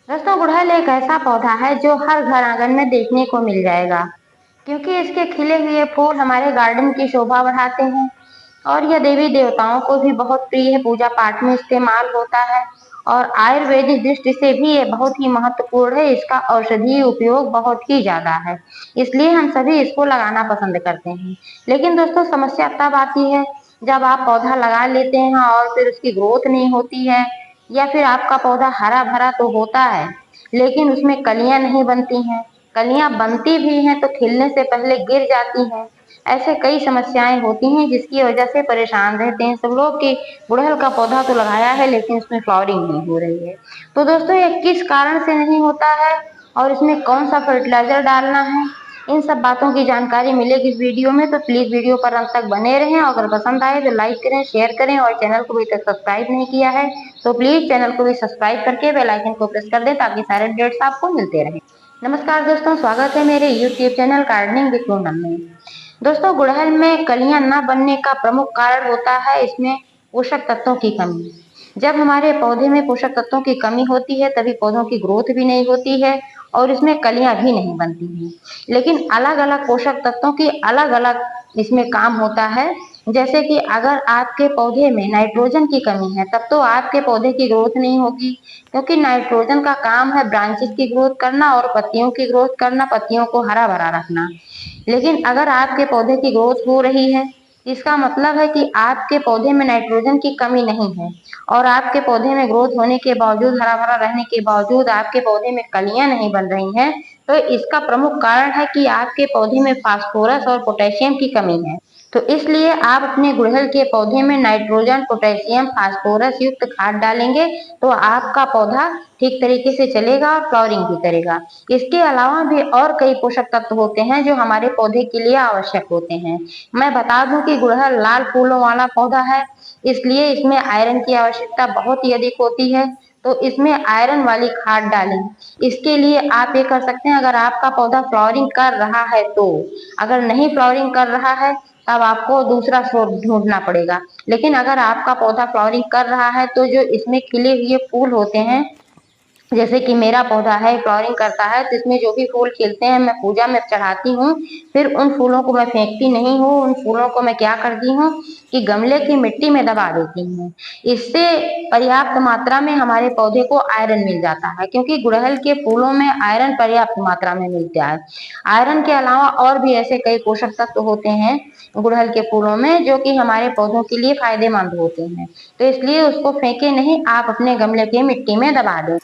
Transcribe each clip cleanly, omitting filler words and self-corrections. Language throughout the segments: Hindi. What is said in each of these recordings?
दोस्तों, गुड़हल एक ऐसा पौधा है जो हर घर आंगन में देखने को मिल जाएगा, क्योंकि इसके खिले हुए फूल हमारे गार्डन की शोभा बढ़ाते हैं और यह देवी देवताओं को भी बहुत प्रिय है, पूजा पाठ में इस्तेमाल होता है और आयुर्वेदिक दृष्टि से भी ये बहुत ही महत्वपूर्ण है। इसका औषधीय उपयोग बहुत ही ज्यादा है, इसलिए हम सभी इसको लगाना पसंद करते हैं। लेकिन दोस्तों, समस्या तब आती है जब आप पौधा लगा लेते हैं और फिर उसकी ग्रोथ नहीं होती है, या फिर आपका पौधा हरा भरा तो होता है लेकिन उसमें कलियां नहीं बनती हैं। कलियां बनती भी हैं तो खिलने से पहले गिर जाती हैं। ऐसे कई समस्याएं होती हैं जिसकी वजह से परेशान रहते हैं सब लोग कि गुड़हल का पौधा तो लगाया है लेकिन उसमें फ्लावरिंग नहीं हो रही है। तो दोस्तों, ये किस कारण से नहीं होता है और इसमें कौन सा फर्टिलाइजर डालना है, इन सब बातों की जानकारी मिलेगी इस वीडियो में। तो प्लीज वीडियो पर अंत तक बने रहें और अगर पसंद आए तो लाइक करें, शेयर करें और चैनल को अभी तक सब्सक्राइब नहीं किया है तो प्लीज चैनल को भी सब्सक्राइब करके बेल आइकन को प्रेस कर दें ताकि सारे अपडेट्स आपको मिलते रहें। नमस्कार दोस्तों, स्वागत है मेरे YouTube channel gardening with Poonam में। दोस्तों, गुड़हल में कलियां न बनने का प्रमुख कारण होता है इसमें पोषक तत्वों की कमी। जब हमारे पौधे में पोषक तत्वों की कमी होती है तभी पौधों की ग्रोथ भी नहीं होती है और इसमें कलियां भी नहीं बनती हैं। लेकिन अलग अलग पोषक तत्वों की अलग अलग इसमें काम होता है। जैसे कि अगर आपके पौधे में नाइट्रोजन की कमी है तब तो आपके पौधे की ग्रोथ नहीं होगी, क्योंकि नाइट्रोजन का काम है ब्रांचेस की ग्रोथ करना और पत्तियों की ग्रोथ करना, पत्तियों को हरा भरा रखना। लेकिन अगर आपके पौधे की ग्रोथ हो रही है, इसका मतलब है कि आपके पौधे में नाइट्रोजन की कमी नहीं है और आपके पौधे में ग्रोथ होने के बावजूद, हरा भरा रहने के बावजूद आपके पौधे में कलियां नहीं बन रही हैं। तो इसका प्रमुख कारण है कि आपके पौधे में फास्फोरस और पोटेशियम की कमी है। तो इसलिए आप अपने गुड़हल के पौधे में नाइट्रोजन, पोटेशियम, फास्फोरस युक्त खाद डालेंगे तो आपका पौधा ठीक तरीके से चलेगा और फ्लावरिंग भी करेगा। इसके अलावा भी और कई पोषक तत्व होते हैं जो हमारे पौधे के लिए आवश्यक होते हैं। मैं बता दूं कि गुड़हल लाल फूलों वाला पौधा है, इसलिए इसमें आयरन की आवश्यकता बहुत ही अधिक होती है। तो इसमें आयरन वाली खाद डालें। इसके लिए आप ये कर सकते हैं, अगर आपका पौधा फ्लावरिंग कर रहा है तो, अगर नहीं फ्लावरिंग कर रहा है तब आपको दूसरा स्रोत ढूंढना पड़ेगा। लेकिन अगर आपका पौधा फ्लावरिंग कर रहा है तो जो इसमें खिले हुए फूल होते हैं, जैसे कि मेरा पौधा है फ्लावरिंग करता है तो इसमें जो भी फूल खिलते हैं मैं पूजा में चढ़ाती हूँ। फिर उन फूलों को मैं फेंकती नहीं हूँ, उन फूलों को मैं क्या करती हूँ कि गमले की मिट्टी में दबा देती हूँ। इससे पर्याप्त मात्रा में हमारे पौधे को आयरन मिल जाता है, क्योंकि गुड़हल के फूलों में आयरन पर्याप्त मात्रा में मिलता है। आयरन के अलावा और भी ऐसे कई पोषक तत्व होते हैं गुड़हल के फूलों में जो कि हमारे पौधों के लिए फायदेमंद होते हैं। तो इसलिए उसको फेंके नहीं, आप अपने गमले की मिट्टी में दबा दें।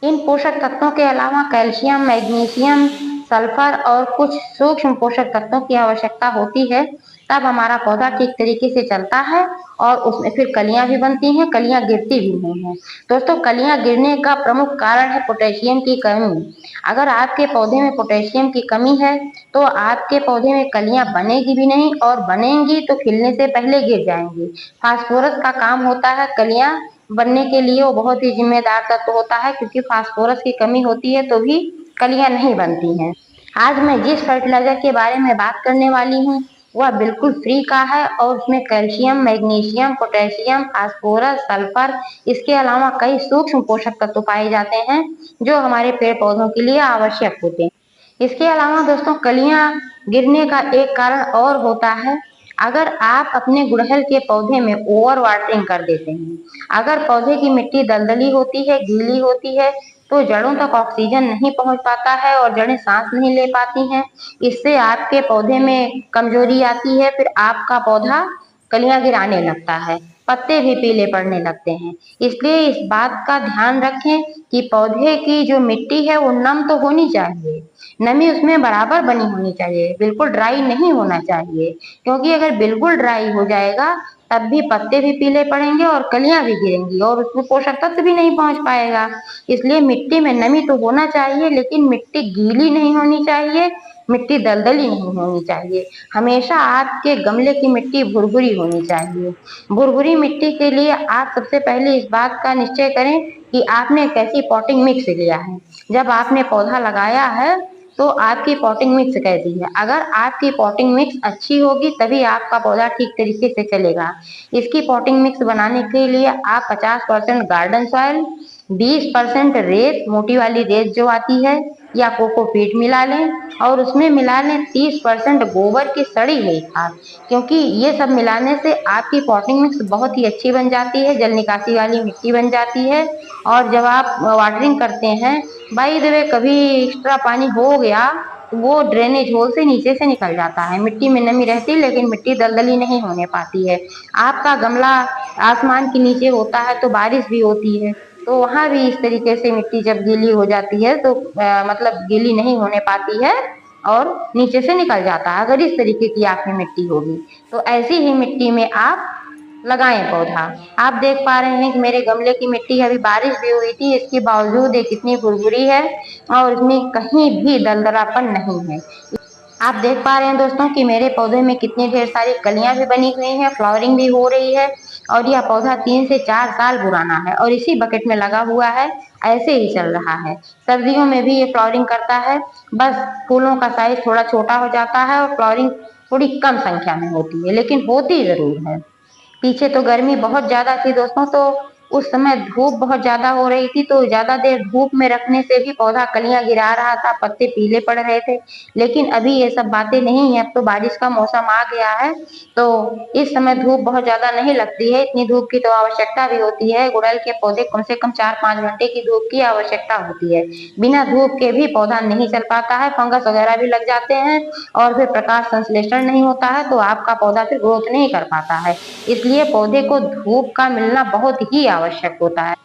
इन पोषक तत्वों के अलावा कैल्शियम, मैग्नीशियम, सल्फर और कुछ सूक्ष्म पोषक तत्वों की आवश्यकता होती है, तब हमारा पौधा ठीक तरीके से चलता है और उसमें फिर कलियां भी बनती हैं, कलियां गिरती भी नहीं हैं। दोस्तों, कलियां गिरने का प्रमुख कारण है पोटेशियम की कमी। अगर आपके पौधे में पोटेशियम की कमी है तो आपके पौधे में कलियां बनेगी भी नहीं और बनेंगी तो खिलने से पहले गिर जाएंगी। फास्फोरस का काम होता है कलियां बनने के लिए, वो बहुत ही जिम्मेदार तत्व होता है, क्योंकि फास्फोरस की कमी होती है तो भी कलियां नहीं बनती हैं। आज मैं जिस फर्टिलाइजर के बारे में बात करने वाली हूँ वह बिल्कुल फ्री का है और उसमें calcium, magnesium, potassium, phosphorus, sulphur, इसके अलावा कई सूक्ष्म पोषक तत्व पाए जाते हैं जो हमारे पेड़ पौधों के लिए आवश्यक होते हैं। इसके अलावा दोस्तों, कलियां गिरने का एक कारण और होता है, अगर आप अपने गुड़हल के पौधे में ओवर वाटरिंग कर देते हैं। अगर पौधे की मिट्टी दलदली होती है, गीली होती है, तो जड़ों तक ऑक्सीजन नहीं पहुंच पाता है और जड़ें सांस नहीं ले पाती हैं। इससे आपके पौधे में कमजोरी आती है, फिर आपका पौधा कलियां गिराने लगता है, पत्ते भी पीले पड़ने लगते हैं। इसलिए इस बात का ध्यान रखें कि पौधे की जो मिट्टी है वो नम तो होनी चाहिए, नमी उसमें बराबर बनी होनी चाहिए, बिल्कुल ड्राई नहीं होना चाहिए। क्योंकि अगर बिल्कुल ड्राई हो जाएगा तब भी पत्ते भी पीले पड़ेंगे और कलियां भी गिरेंगी और उसमें पोषक तत्व भी नहीं पहुंच पाएगा। इसलिए मिट्टी में नमी तो होना चाहिए लेकिन मिट्टी गीली नहीं होनी चाहिए, मिट्टी दलदली नहीं होनी चाहिए। हमेशा आपके गमले की मिट्टी भुरभुरी होनी चाहिए। भुरभुरी मिट्टी के लिए आप सबसे पहले इस बात का निश्चय करें कि आपने कैसी पॉटिंग मिक्स लिया है। जब आपने पौधा लगाया है तो आपकी पॉटिंग मिक्स कैसी है। अगर आपकी पॉटिंग मिक्स अच्छी होगी तभी आपका पौधा ठीक तरीके से चलेगा। इसकी पॉटिंग मिक्स बनाने के लिए आप 50% गार्डन सॉइल, 20% रेत, मोटी वाली रेत जो आती है, या कोकोपीट मिला लें और उसमें मिला लें 30% गोबर की सड़ी हुई खाद, क्योंकि ये सब मिलाने से आपकी पॉटिंग मिक्स बहुत ही अच्छी बन जाती है, जल निकासी वाली मिट्टी बन जाती है। और जब आप वाटरिंग करते हैं, बाय द वे कभी एक्स्ट्रा पानी हो गया तो वो ड्रेनेज होल से नीचे से निकल जाता है। मिट्टी में नमी रहती है लेकिन मिट्टी दलदली नहीं होने पाती है। आपका गमला आसमान के नीचे होता है तो बारिश भी होती है, तो वहां भी इस तरीके से मिट्टी जब गीली हो जाती है तो मतलब गीली नहीं होने पाती है और नीचे से निकल जाता है। अगर इस तरीके की आपकी मिट्टी होगी तो ऐसी ही मिट्टी में आप लगाएं पौधा। आप देख पा रहे हैं कि मेरे गमले की मिट्टी अभी बारिश भी हुई थी, इसके बावजूद ये कितनी भुरभुरी है और इसमें कहीं भी दलदलापन नहीं है। आप देख पा रहे हैं दोस्तों कि मेरे पौधे में कितनी ढेर सारी कलियां भी बनी हुई हैं, फ्लावरिंग भी हो रही है और यह पौधा 3 से 4 साल पुराना है और इसी बकेट में लगा हुआ है, ऐसे ही चल रहा है। सर्दियों में भी ये फ्लावरिंग करता है, बस फूलों का साइज थोड़ा छोटा हो जाता है और फ्लावरिंग थोड़ी कम संख्या में होती है, लेकिन होती जरूर है। पीछे तो गर्मी बहुत ज्यादा थी दोस्तों, तो उस समय धूप बहुत ज्यादा हो रही थी, तो ज्यादा देर धूप में रखने से भी पौधा कलियां गिरा रहा था, पत्ते पीले पड़ रहे थे। लेकिन अभी ये सब बातें नहीं है, अब तो बारिश का मौसम आ गया है, तो इस समय धूप बहुत ज्यादा नहीं लगती है। इतनी धूप की तो आवश्यकता भी होती है, गुड़हल के पौधे कम से कम 4-5 घंटे की धूप की आवश्यकता होती है। बिना धूप के भी पौधा नहीं चल पाता है, फंगस वगैरह भी लग जाते हैं और फिर प्रकाश संश्लेषण नहीं होता है, तो आपका पौधा फिर ग्रोथ नहीं कर पाता है। इसलिए पौधे को धूप का मिलना बहुत ही आवश्यक होता है।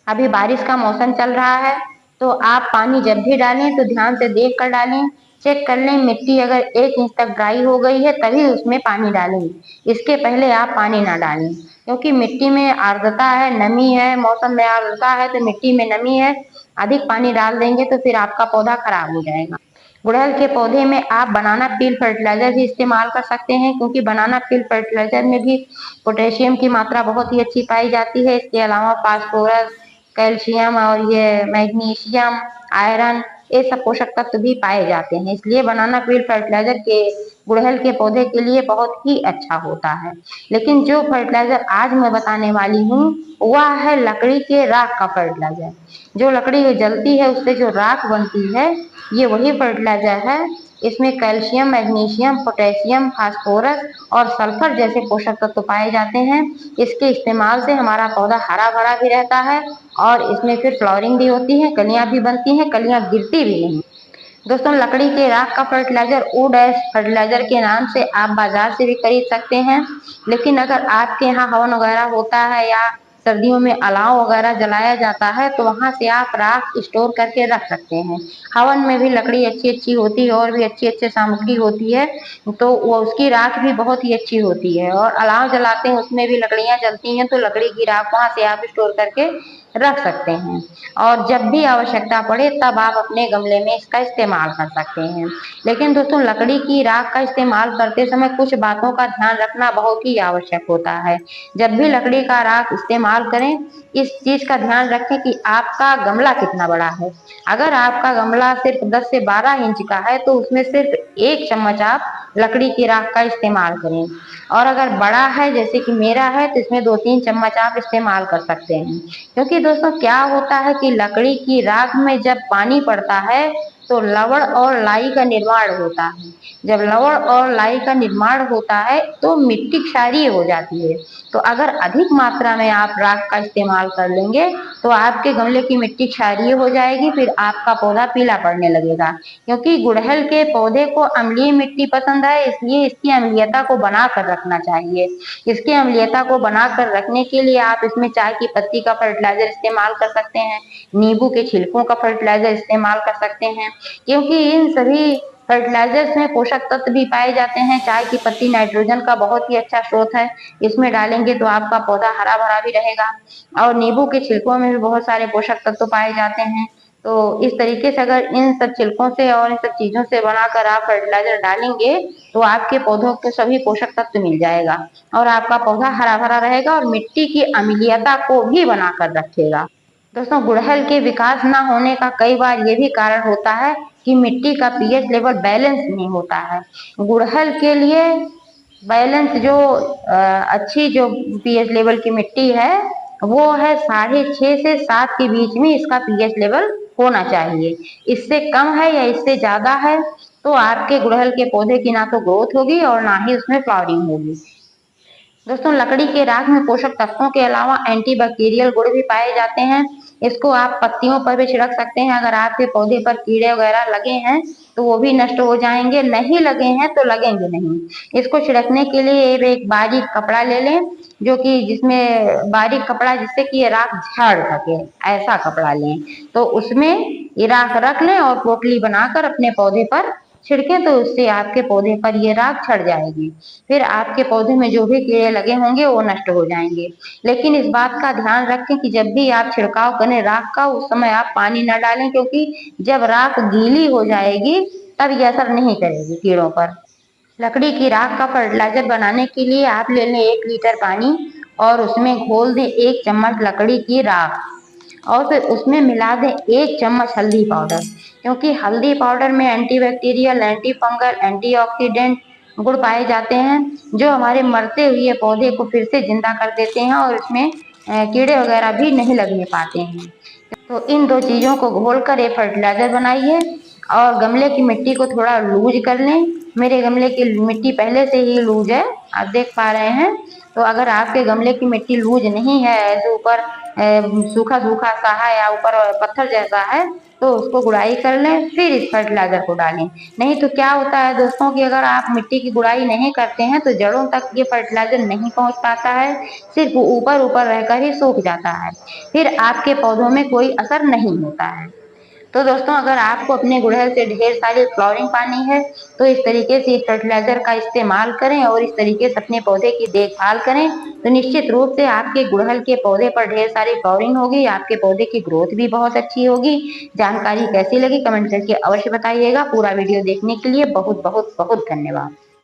अभी बारिश का मौसम चल रहा है, तो आप पानी जब भी डालें तो ध्यान से देख कर डालें। चेक कर लें मिट्टी अगर 1 इंच तक ड्राई हो गई है तभी उसमें पानी डालें, इसके पहले आप पानी ना डालें, क्योंकि मिट्टी में आर्द्रता है, नमी है, मौसम में आर्द्रता है तो मिट्टी में नमी है। अधिक पानी डाल देंगे तो फिर आपका पौधा खराब हो जाएगा। गुड़हल के पौधे में आप बनाना पील फर्टिलाइजर भी इस्तेमाल कर सकते हैं, क्योंकि बनाना पील फर्टिलाइजर में भी पोटेशियम की मात्रा बहुत ही अच्छी पाई जाती है। इसके अलावा फास्फोरस, कैल्शियम और ये मैग्नीशियम, आयरन, ये सब पोषक तत्व भी पाए जाते हैं, इसलिए बनाना पील फर्टिलाइजर के गुड़हल के पौधे के लिए बहुत ही अच्छा होता है। लेकिन जो फर्टिलाइजर आज मैं बताने वाली हूँ वह है लकड़ी के राख का फर्टिलाइजर। जो लकड़ी जलती है उससे जो राख बनती है, ये वही फर्टिलाइजर है। इसमें कैल्शियम, मैग्नीशियम, पोटेशियम, फास्फोरस और सल्फर जैसे पोषक तत्व पाए जाते हैं। इसके इस्तेमाल से हमारा पौधा हरा भरा भी रहता है और इसमें फिर फ्लावरिंग भी होती है, कलियां भी बनती हैं, कलियां गिरती भी नहीं। दोस्तों, लकड़ी के राख का फर्टिलाइजर वुड एश फर्टिलाइजर के नाम से आप बाजार से भी खरीद सकते हैं। लेकिन अगर आपके यहाँ हवन वगैरह होता है या सर्दियों में अलाव वगैरह जलाया जाता है तो वहां से आप राख स्टोर करके रख सकते हैं। हवन में भी लकड़ी अच्छी अच्छी होती है और भी अच्छी अच्छी सामग्री होती है, तो वो उसकी राख भी बहुत ही अच्छी होती है। और अलाव जलाते हैं उसमें भी लकड़ियां जलती हैं, तो लकड़ी की राख वहां से आप स्टोर करके रख सकते हैं और जब भी आवश्यकता पड़े तब आप अपने गमले में इसका इस्तेमाल कर सकते हैं। लेकिन दोस्तों, लकड़ी की राख का इस्तेमाल करते समय कुछ बातों का ध्यान रखना बहुत ही आवश्यक होता है। जब भी लकड़ी का राख इस्तेमाल करें, इस चीज का ध्यान रखें कि आपका गमला कितना बड़ा है। अगर आपका गमला सिर्फ 10 से 12 इंच का है तो उसमें सिर्फ 1 चम्मच आप लकड़ी की राख का इस्तेमाल करें, और अगर बड़ा है जैसे कि मेरा है तो इसमें 2-3 चम्मच आप इस्तेमाल कर सकते हैं। क्योंकि दोस्तों क्या होता है कि लकड़ी की राख में जब पानी पड़ता है तो लवण और लाई का निर्माण होता है। जब लवण और लाई का निर्माण होता है तो मिट्टी क्षारीय हो जाती है। तो अगर अधिक मात्रा में आप राख का इस्तेमाल कर लेंगे तो आपके गमले की मिट्टी क्षारीय हो जाएगी, फिर आपका पौधा पीला पड़ने लगेगा। क्योंकि गुड़हल के पौधे को अम्लीय मिट्टी पसंद है, इसलिए इसकी अम्लीयता को बना कर रखना चाहिए। इसकी अम्लीयता को बनाकर रखने के लिए आप इसमें चाय की पत्ती का फर्टिलाइजर इस्तेमाल कर सकते हैं, नींबू के छिलकों का फर्टिलाइजर इस्तेमाल कर सकते हैं, क्योंकि इन सभी फर्टिलाइजर्स में पोषक तत्व भी पाए जाते हैं। चाय की पत्ती नाइट्रोजन का बहुत ही अच्छा स्रोत है, इसमें डालेंगे तो आपका पौधा हरा भरा भी रहेगा। और नींबू के छिलकों में भी बहुत सारे पोषक तत्व पाए जाते हैं। तो इस तरीके से अगर इन सब छिलकों से और इन सब चीजों से बनाकर आप फर्टिलाइजर डालेंगे तो आपके पौधों को सभी पोषक तत्व मिल जाएगा और आपका पौधा हरा भरा रहेगा और मिट्टी की अम्लीयता को भी बनाकर रखेगा। दोस्तों, गुड़हल के विकास ना होने का कई बार ये भी कारण होता है कि मिट्टी का पीएच लेवल बैलेंस नहीं होता है। गुड़हल के लिए बैलेंस जो अच्छी जो पीएच लेवल की मिट्टी है वो है 6.5 से 7 के बीच में इसका पीएच लेवल होना चाहिए। इससे कम है या इससे ज्यादा है तो आपके गुड़हल के पौधे की ना तो ग्रोथ होगी और ना ही उसमें फ्लावरिंग होगी। दोस्तों, लकड़ी के राख में पोषक तत्वों के अलावा एंटीबैक्टीरियल गुण भी पाए जाते हैं। इसको आप पत्तियों पर भी छिड़क सकते हैं। अगर आपके पौधे पर कीड़े वगैरह लगे हैं तो वो भी नष्ट हो जाएंगे, नहीं लगे हैं तो लगेंगे नहीं। इसको छिड़कने के लिए एक बारीक कपड़ा ले लें, जो कि जिसमें बारीक कपड़ा जिससे कि ये राख झाड़ सके, ऐसा कपड़ा लें। तो उसमें ये राख रख लें और पोटली बनाकर अपने पौधे पर छिड़कें, तो उससे आपके पौधे पर ये राख चढ़ जाएगी। फिर आपके पौधे में जो भी कीड़े लगे होंगे वो नष्ट हो जाएंगे। लेकिन इस बात का ध्यान रखें कि जब भी आप छिड़काव करें राख का, उस समय आप पानी न डालें, क्योंकि जब राख गीली हो जाएगी तब ये असर नहीं करेगी कीड़ों पर। लकड़ी की राख का फर्टिलाइजर बनाने के लिए आप ले लें 1 लीटर पानी और उसमें घोल दें 1 चम्मच लकड़ी की राख और फिर उसमें मिला दें 1 चम्मच हल्दी पाउडर, क्योंकि हल्दी पाउडर में एंटीबैक्टीरियल, एंटी फंगल, एंटीऑक्सीडेंट गुण पाए जाते हैं, जो हमारे मरते हुए पौधे को फिर से जिंदा कर देते हैं और इसमें कीड़े वगैरह भी नहीं लगने पाते हैं। तो इन 2 चीज़ों को घोलकर एक फर्टिलाइजर बनाइए और गमले की मिट्टी को थोड़ा लूज कर लें। मेरे गमले की मिट्टी पहले से ही लूज है, आप देख पा रहे हैं। तो अगर आपके गमले की मिट्टी लूज नहीं है, ऐसे ऊपर सूखा सूखा सा है या ऊपर पत्थर जैसा है, तो उसको गुड़ाई कर लें, फिर इस फर्टिलाइजर को डालें। नहीं तो क्या होता है दोस्तों कि अगर आप मिट्टी की गुड़ाई नहीं करते हैं तो जड़ों तक ये फर्टिलाइजर नहीं पहुंच पाता है, सिर्फ ऊपर ऊपर रहकर ही सूख जाता है, फिर आपके पौधों में कोई असर नहीं होता है। तो दोस्तों, अगर आपको अपने गुड़हल से ढेर सारी फ्लावरिंग पानी है तो इस तरीके से इस फर्टिलाइजर का इस्तेमाल करें और इस तरीके से अपने पौधे की देखभाल करें, तो निश्चित रूप से आपके गुड़हल के पौधे पर ढेर सारी फ्लावरिंग होगी, आपके पौधे की ग्रोथ भी बहुत अच्छी होगी। जानकारी कैसी लगी कमेंट करके अवश्य बताइएगा। पूरा वीडियो देखने के लिए बहुत बहुत बहुत धन्यवाद।